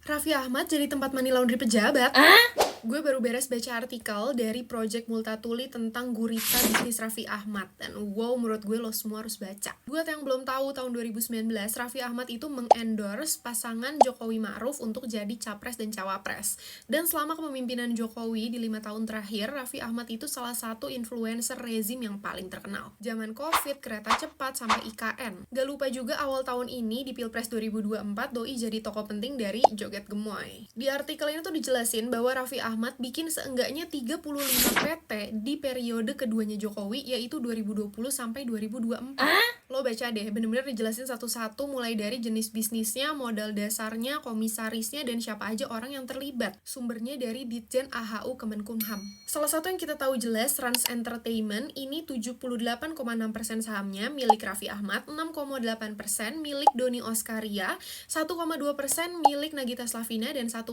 Raffi Ahmad jadi tempat money laundry pejabat? Gue baru beres baca artikel dari Project Multatuli tentang gurita bisnis Raffi Ahmad. Dan wow, menurut gue lo semua harus baca. Buat yang belum tahu, tahun 2019, Raffi Ahmad itu mengendorse pasangan Jokowi Ma'ruf untuk jadi capres dan cawapres. Dan selama kepemimpinan Jokowi di 5 tahun terakhir, Raffi Ahmad itu salah satu influencer rezim yang paling terkenal. Zaman Covid, kereta cepat, sampai IKN. Gak lupa juga awal tahun ini di Pilpres 2024, Doi jadi tokoh penting dari Joget Gemoy. Di artikel ini tuh dijelasin bahwa Raffi Ahmad bikin seenggaknya 35 PT di periode keduanya Jokowi, yaitu 2020 sampai 2024. Lo baca deh, bener-bener dijelasin satu-satu mulai dari jenis bisnisnya, modal dasarnya, komisarisnya, dan siapa aja orang yang terlibat. Sumbernya dari Ditjen AHU Kemenkumham. Salah satu yang kita tahu jelas, Trans Entertainment ini 78,6% sahamnya milik Raffi Ahmad, 6,8% milik Doni Oskaria, 1,2% milik Nagita Slavina, dan 1,1%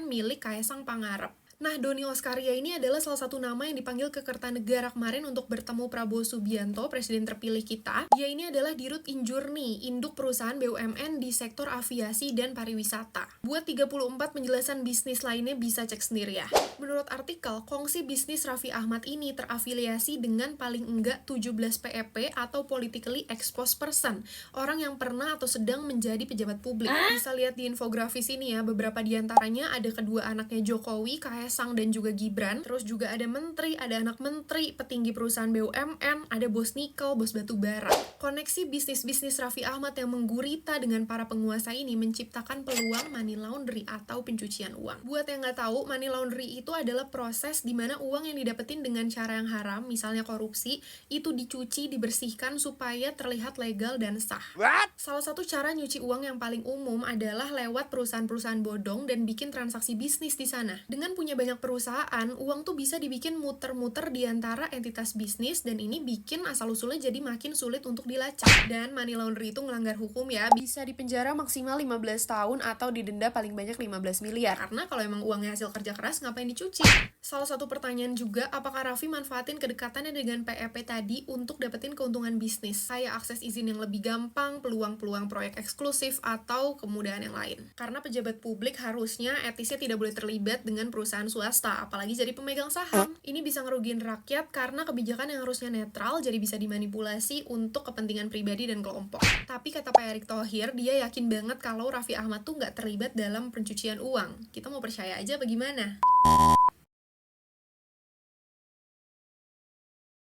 milik Kaesang Pangarep. Nah, Doni Oskaria ini adalah salah satu nama yang dipanggil ke Kertanegara kemarin untuk bertemu Prabowo Subianto, presiden terpilih kita. Dia ini adalah Dirut Injurni, induk perusahaan BUMN di sektor aviasi dan pariwisata. Buat 34 penjelasan bisnis lainnya bisa cek sendiri ya. Menurut artikel, kongsi bisnis Raffi Ahmad ini terafiliasi dengan paling enggak 17 PEP atau politically exposed person, orang yang pernah atau sedang menjadi pejabat publik. Bisa lihat di infografis ini ya, beberapa diantaranya ada kedua anaknya Jokowi, Kaesang dan juga Gibran, terus juga ada menteri, ada anak menteri, petinggi perusahaan BUMN, ada bos nikel, bos batu bara. Koneksi bisnis-bisnis Raffi Ahmad yang menggurita dengan para penguasa ini menciptakan peluang money laundry atau pencucian uang. Buat yang nggak tahu, money laundry itu adalah proses di mana uang yang didapetin dengan cara yang haram, misalnya korupsi, itu dicuci, dibersihkan supaya terlihat legal dan sah. Salah satu cara nyuci uang yang paling umum adalah lewat perusahaan-perusahaan bodong dan bikin transaksi bisnis di sana. Dengan punya banyak perusahaan, uang tuh bisa dibikin muter-muter di antara entitas bisnis, dan ini bikin asal-usulnya jadi makin sulit untuk dilacak. Dan money laundry itu ngelanggar hukum ya, bisa dipenjara maksimal 15 tahun atau didenda paling banyak 15 miliar. Karena kalau emang uangnya hasil kerja keras, ngapain dicuci? Salah satu pertanyaan juga, apakah Raffi manfaatin kedekatannya dengan PEP tadi untuk dapetin keuntungan bisnis? Kayak akses izin yang lebih gampang, peluang-peluang proyek eksklusif, atau kemudahan yang lain. Karena pejabat publik harusnya etisnya tidak boleh terlibat dengan perusahaan swasta, apalagi jadi pemegang saham. Ini bisa ngerugiin rakyat karena kebijakan yang harusnya netral jadi bisa dimanipulasi untuk kepentingan pribadi dan kelompok. Tapi kata Pak Erick Thohir, dia yakin banget kalau Raffi Ahmad tuh nggak terlibat dalam pencucian uang. Kita mau percaya aja apa gimana?